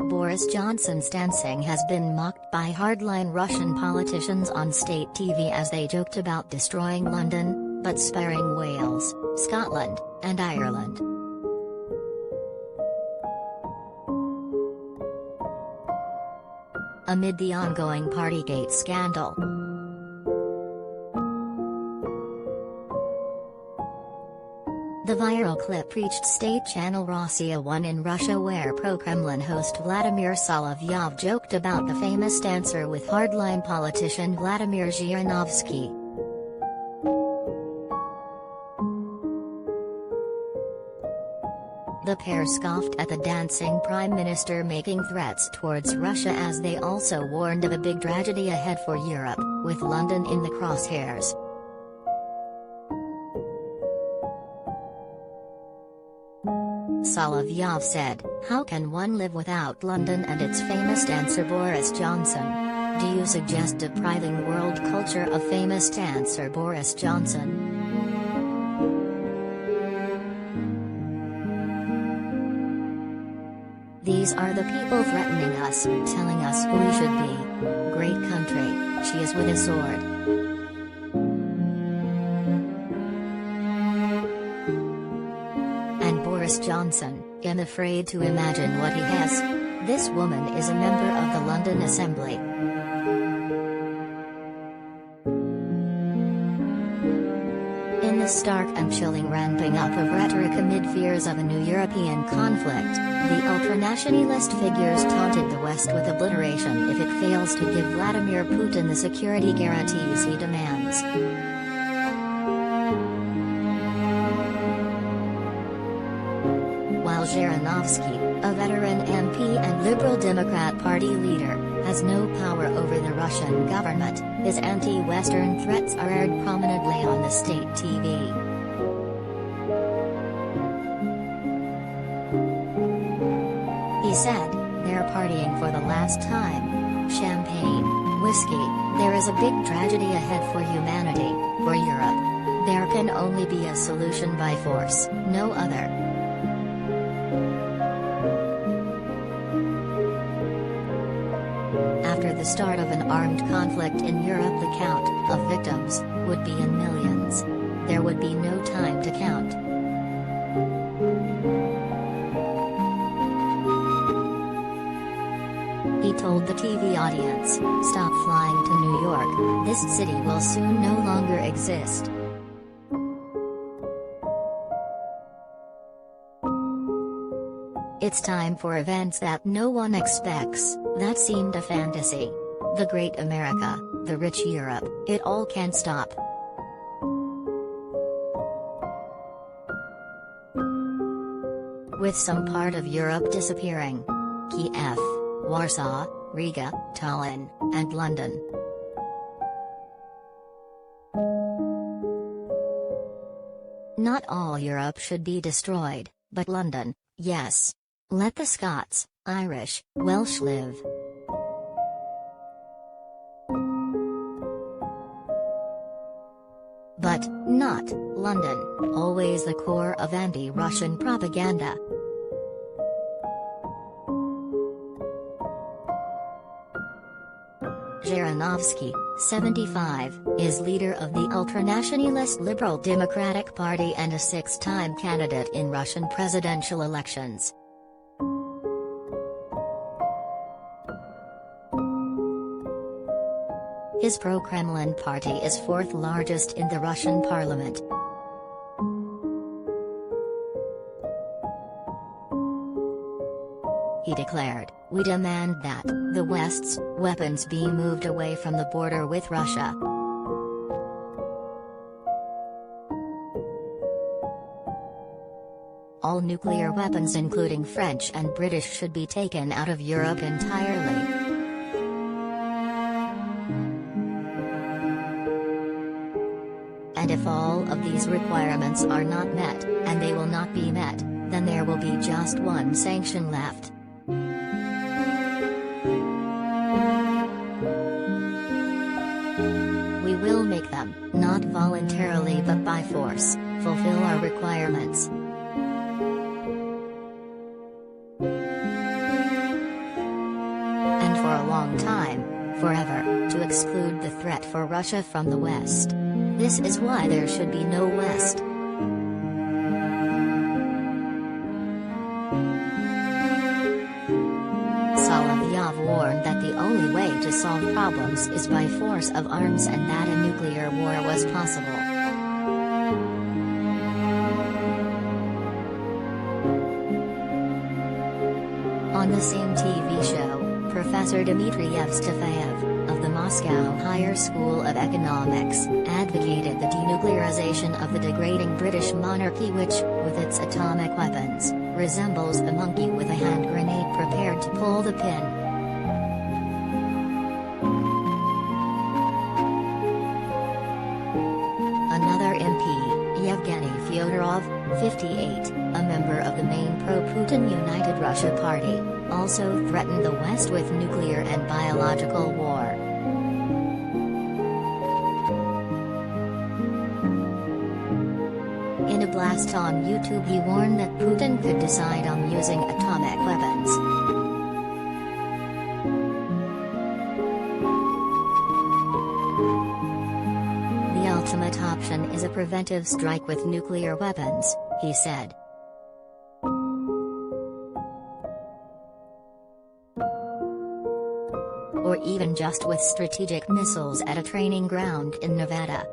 Boris Johnson's dancing has been mocked by hardline Russian politicians on state TV as they joked about destroying London, but sparing Wales, Scotland, and Ireland. Amid the ongoing partygate scandal, the viral clip reached state channel Rossiya 1 in Russia, where pro-Kremlin host Vladimir Solovyov joked about the famous dancer with hardline politician Vladimir Zhirinovsky. The pair scoffed at the dancing prime minister, making threats towards Russia, as they also warned of a big tragedy ahead for Europe, with London in the crosshairs. Solovyov said, "How can one live without London and its famous dancer Boris Johnson? Do you suggest depriving world culture of famous dancer Boris Johnson?" "These are the people threatening us, telling us who we should be. Great country, she is with a sword." And Boris Johnson, "I'm afraid to imagine what he has. This woman is a member of the London Assembly." In the stark and chilling ramping up of rhetoric amid fears of a new European conflict, the ultranationalist figures taunted the West with obliteration if it fails to give Vladimir Putin the security guarantees he demands. While Zhirinovsky, a veteran MP and Liberal Democrat Party leader, has no power over the Russian government, his anti-Western threats are aired prominently on the state TV. He said, "They're partying for the last time. Champagne, whiskey, there is a big tragedy ahead for humanity, for Europe. There can only be a solution by force, no other." After the start of an armed conflict in Europe, the count of victims would be in millions. There would be no time to count. He told the TV audience, "Stop flying to New York, this city will soon no longer exist." It's time for events that no one expects. That seemed a fantasy. The great America, the rich Europe, it all can stop. With some part of Europe disappearing. Kiev, Warsaw, Riga, Tallinn, and London. Not all Europe should be destroyed, but London, yes. Let the Scots, Irish, Welsh live. But not London, always the core of anti-Russian propaganda. Zhirinovsky, 75, is leader of the ultranationalist Liberal Democratic Party and a six-time candidate in Russian presidential elections. His pro-Kremlin party is fourth largest in the Russian parliament. He declared, "We demand that the West's weapons be moved away from the border with Russia." All nuclear weapons, including French and British, should be taken out of Europe entirely. And if all of these requirements are not met, and they will not be met, then there will be just one sanction left. We will make them, not voluntarily but by force, fulfill our requirements. for a long time, forever, to exclude the threat for Russia from the West. This is why there should be no West. Solovyov warned that the only way to solve problems is by force of arms and that a nuclear war was possible. On the same TV show, Professor Dmitry Evstafiev, of the Moscow Higher School of Economics, advocated the denuclearization of the degrading British monarchy which, with its atomic weapons, resembles a monkey with a hand grenade prepared to pull the pin. Another MP, Yevgeny Fyodorov, 58, a member of the main pro-Putin United Russia Party, also threatened the West with nuclear and biological war. In a blast on YouTube he warned that Putin could decide on using atomic weapons. The ultimate option is a preventive strike with nuclear weapons, he said. Or even just with strategic missiles at a training ground in Nevada.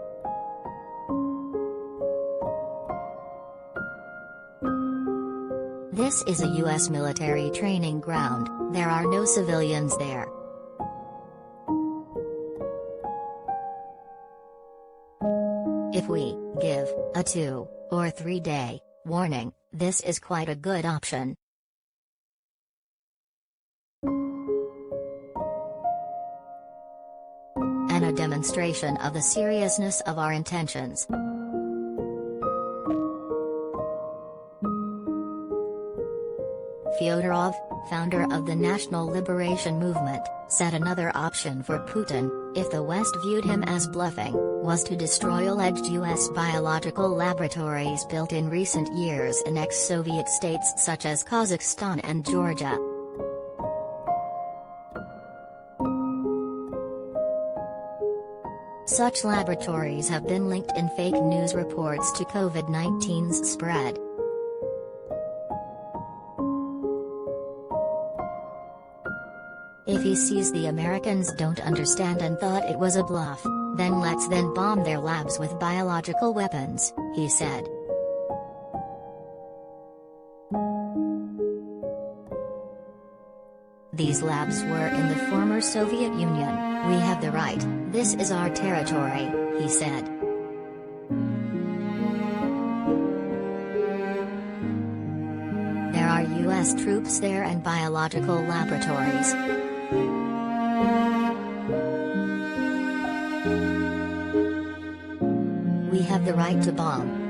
This is a U.S. military training ground, there are no civilians there. If we give a 2 or 3 day warning, this is quite a good option. And a demonstration of the seriousness of our intentions. Fyodorov, founder of the National Liberation Movement, said another option for Putin, if the West viewed him as bluffing, was to destroy alleged U.S. biological laboratories built in recent years in ex-Soviet states such as Kazakhstan and Georgia. Such laboratories have been linked in fake news reports to COVID-19's spread. If he sees the Americans don't understand and thought it was a bluff, then let's bomb their labs with biological weapons, he said. These labs were in the former Soviet Union, we have the right, this is our territory, he said. There are U.S. troops there and biological laboratories. We have the right to bomb.